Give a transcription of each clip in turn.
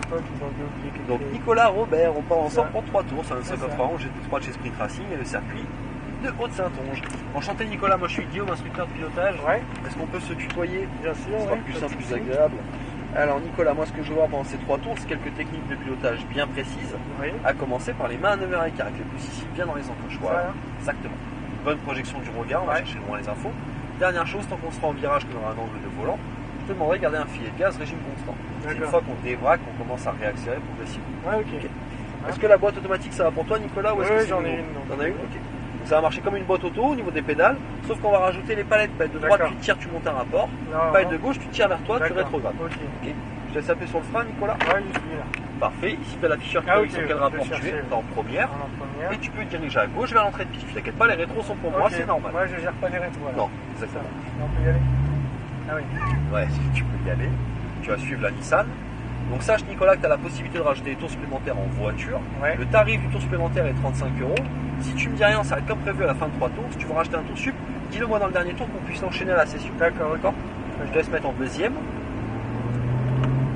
pas qu'ils ont oublié quelque Donc chose. Nicolas, Robert, on part ensemble Ça. pour 3 tours. C'est un C'est 591 GT3 de chez Sprint Racing et le circuit de Haute-Saintonge. Enchanté Nicolas, moi je suis Guillaume, instructeur de pilotage. Ouais, Est-ce qu'on peut se tutoyer? bien sûr. Ce sera Ouais, plus pas de simple, plus souci. agréable. Alors Nicolas, moi ce que je veux voir pendant ces 3 tours, c'est quelques techniques de pilotage bien précises, Oui, à commencer par les mains à 9h15, avec les pouces ici bien dans les encochoirs. ça, Exactement. Bonne projection du regard, on va Ouais. chercher loin les infos. Dernière chose, tant qu'on sera en virage, qu'on aura un angle de volant, je te demanderai de garder un filet de gaz régime constant. C'est une D'accord. fois qu'on débraque, on commence à réaccélérer progressivement. Ouais, ok. Est-ce que la boîte automatique ça va pour toi Nicolas ou est-ce Ouais, que c'est j'en ai nouveau? une, donc. T'en as une? Ok. Donc ça va marcher comme une boîte auto au niveau des pédales, sauf qu'on va rajouter les palettes. Palette de droite, D'accord. tu tires, tu montes un rapport. Non, Palette non. de gauche, tu tires vers toi, tu D'accord. rétrogrades. Ok. Ok. Je te laisse appuyer sur le frein Nicolas. Ouais, je suis là. Parfait. Ici tu as l'afficheur qui Ah, indique ok, sur quel je rapport vais tu es. chercher. T'es en première. En première. Et tu peux diriger à gauche vers l'entrée de piste. T'inquiète pas, les rétros sont pour moi, Ok. c'est normal. Moi, je gère pas les rétros. alors. Non, Ça, exactement. on peut y aller. Ah oui. Ouais, tu peux y aller. Tu vas suivre la Nissan. Donc sache Nicolas que tu as la possibilité de rajouter des tours supplémentaires en voiture. Ouais. Le tarif du tour supplémentaire est 35 €. Si tu me dis rien, ça va être comme prévu à la fin de 3 tours. Si tu veux rajouter un tour sup, dis-le moi dans le dernier tour qu'on puisse enchaîner à la session. D'accord, D'accord. Je te laisse mettre en deuxième.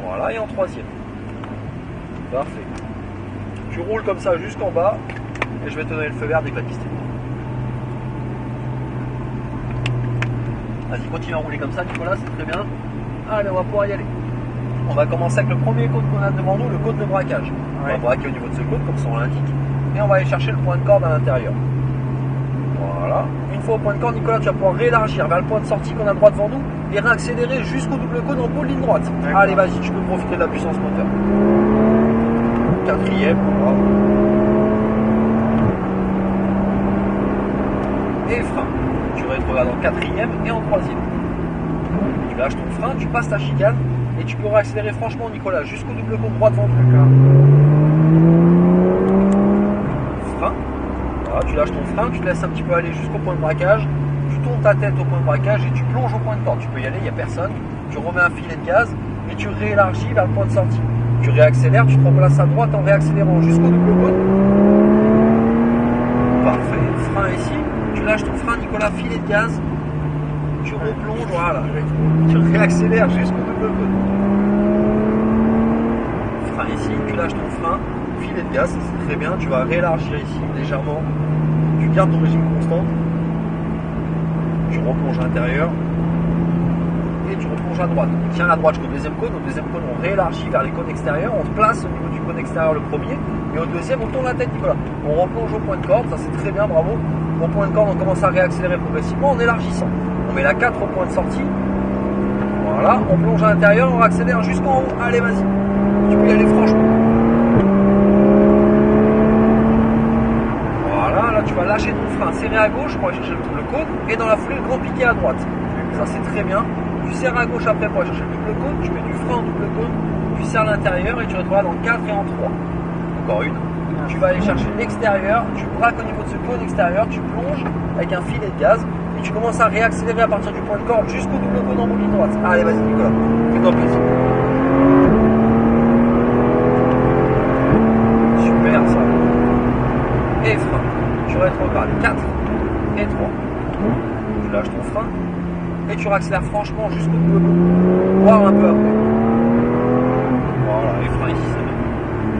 Voilà, et en troisième. Parfait. Tu roules comme ça jusqu'en bas et je vais te donner le feu vert dès que la piste est libre. Vas-y, continue à rouler comme ça Nicolas, c'est très bien. Allez, on va pouvoir y aller. On va commencer avec le premier cône qu'on a devant nous, le cône de braquage. On va Ouais. braquer au niveau de ce cône, comme son l'indique, et on va aller chercher le point de corde à l'intérieur. Voilà. Une fois au point de corde, Nicolas, tu vas pouvoir réélargir vers le point de sortie qu'on a droit devant nous et réaccélérer jusqu'au double cône en pôle ligne droite. D'accord. Allez, vas-y, tu peux profiter de la puissance moteur. Quatrième, voilà. Et frein. Tu rétrogrades en quatrième et en troisième. Tu lâches ton frein, tu passes ta chicane et tu peux réaccélérer franchement Nicolas jusqu'au double cône droit devant nous. D'accord. Frein. Voilà, tu lâches ton frein, tu te laisses un petit peu aller jusqu'au point de braquage, tu tournes ta tête au point de braquage et tu plonges au point de corde. Tu peux y aller, il n'y a personne. Tu remets un filet de gaz et tu réélargis vers le point de sortie. Tu réaccélères, tu te replaces à droite en réaccélérant jusqu'au double cône. Parfait. Frein ici. Tu lâches ton frein Nicolas, filet de gaz. Tu replonges, voilà. Tu réaccélères jusqu'au double cône. Frein ici, tu lâches ton frein, filet de gaz, c'est très bien, tu vas réélargir ici légèrement, tu gardes ton régime constant, tu replonges à l'intérieur et tu replonges à droite. Tu tiens à droite jusqu'au deuxième cône, au deuxième cône on réélargit vers les cônes extérieurs, on se place au niveau du cône extérieur le premier, et au deuxième on tourne la tête Nicolas. On replonge au point de corde, ça c'est très bien, bravo. Au point de corde on commence à réaccélérer progressivement en élargissant. On met la 4 au point de sortie, voilà, on plonge à l'intérieur, on réaccélère jusqu'en haut, allez vas-y. Tu peux y aller franchement. Voilà, là tu vas lâcher ton frein, serrer à gauche pour aller chercher le double cône et dans la foulée le grand piqué à droite. Ça c'est très bien. Tu serres à gauche après pour aller chercher le double cône, tu mets du frein au double cône, tu serres l'intérieur et tu retrouves dans 4 et en 3. Encore une. Tu vas aller chercher l'extérieur, tu braques au niveau de ce cône extérieur, tu plonges avec un filet de gaz et tu commences à réaccélérer à partir du point de corde jusqu'au double cône en bout de ligne droite. Allez vas-y Nicolas, fais-toi plaisir. Super ça. Et frein. Tu rétrogrades 4 et 3. Tu lâches ton frein et tu réaccélères franchement jusqu'au double cône. Voire un peu après. Voilà, et frein ici c'est bien.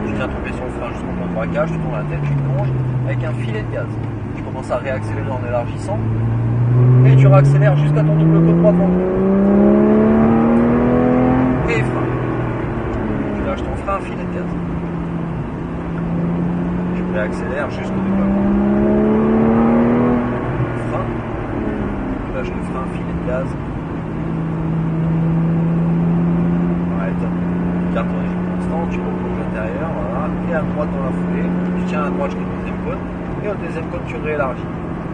Tu tiens ton pied sur le frein jusqu'au point de braquage, tu tournes la tête, tu plonges avec un filet de gaz. Tu commences à réaccélérer en élargissant et tu réaccélères jusqu'à ton double cône droit devant toi. Et frein. Tu lâches ton frein, filet de gaz. Tu réaccélères jusqu'au double cône. Frein. Tu lâches le frein, filet de gaz. Ouais, top. Tu gardes ton régime constant, tu replonges à l'intérieur, voilà, et à droite dans la foulée, tu tiens à droite jusqu'au deuxième cône, et au deuxième cône tu réélargis.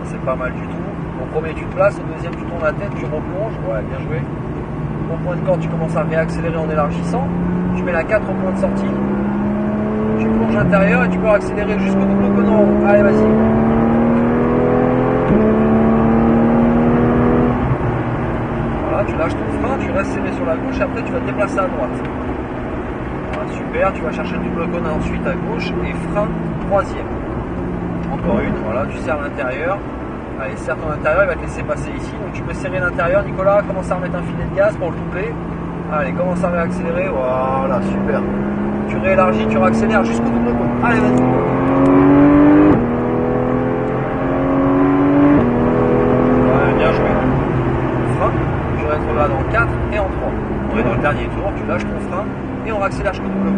C'est pas mal du tout. Au premier tu te places, au deuxième tu tournes la tête, tu replonges, ouais, bien joué. Au point de corde tu commences à réaccélérer en élargissant, tu mets la 4 au point de sortie, tu plonges à l'intérieur et tu peux accélérer jusqu'au double cône en haut. Allez vas-y. Voilà, tu lâches ton frein, tu restes serré sur la gauche et après tu vas te déplacer à droite. Voilà, super, tu vas chercher le double cône ensuite à gauche et frein troisième. Encore une, voilà, tu serres l'intérieur. Allez, serre ton intérieur, il va te laisser passer ici. Donc tu peux serrer l'intérieur, Nicolas, commence à remettre un filet de gaz pour le doubler. Allez, commence à réaccélérer, voilà, super. tu réélargis, tu réaccélères jusqu'au double cône. Allez, vas-y. Ouais, bien joué. Frein, tu rétrogrades en 4 et en 3. On est dans le dernier tour, tu lâches ton frein et on réaccélère jusqu'au double cône.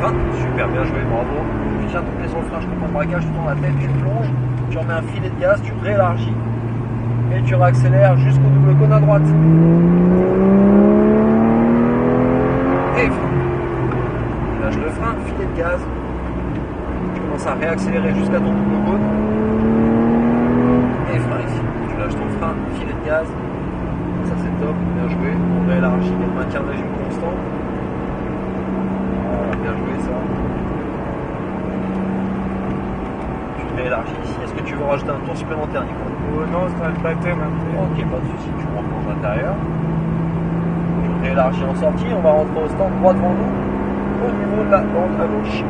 Frein, super, bien joué, bravo. Tu tiens ton pied sur le frein, je comprends le braquage, tu tournes la tête, tu plonges, tu remets un filet de gaz, tu réélargis et tu réaccélères jusqu'au double cône à droite. Et frein. Tu lâches le frein, filet de gaz. Tu commences à réaccélérer jusqu'à ton double cône. Et frein ici. Tu lâches ton frein, filet de gaz. Ça c'est top, bien joué. On réélargit et on maintient le régime constant. Voilà, bien joué ça. Tu réélargis ici. Est-ce que tu veux rajouter un tour supplémentaire, Nicolas? Non, c'est le baptême. Ok, pas de soucis. Tu replonges à l'intérieur. Tu réélargis en sortie. On va rentrer au stand droit devant nous. Au niveau de la bande à gauche.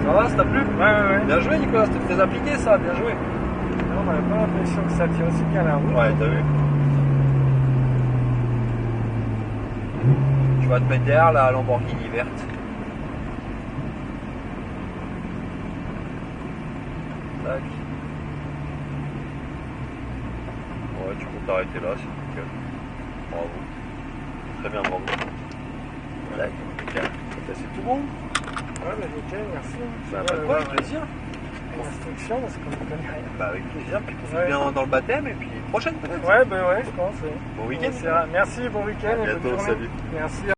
Ça va, ça t'a plu? Ouais. Bien joué, Nicolas, c'était très appliqué ça, bien joué. Non, on n'avait pas l'impression que ça tire aussi bien la route. Ouais, t'as vu. Tu vas te mettre derrière la Lamborghini verte. Tac. Ouais, tu peux t'arrêter là, c'est nickel. Bravo. Très bien, bravo. Tac, nickel. C'est tout bon? Ouais, mais nickel, merci. Bah, pas de quoi, avec plaisir. L'instruction, parce qu'on ne connaît rien. Bah, avec plaisir, puis profite bien dans le baptême, et puis prochaine peut-être. Ouais, je pense. Bon week-end. Merci, bon week-end. À et bonne bientôt, journée. salut. Merci.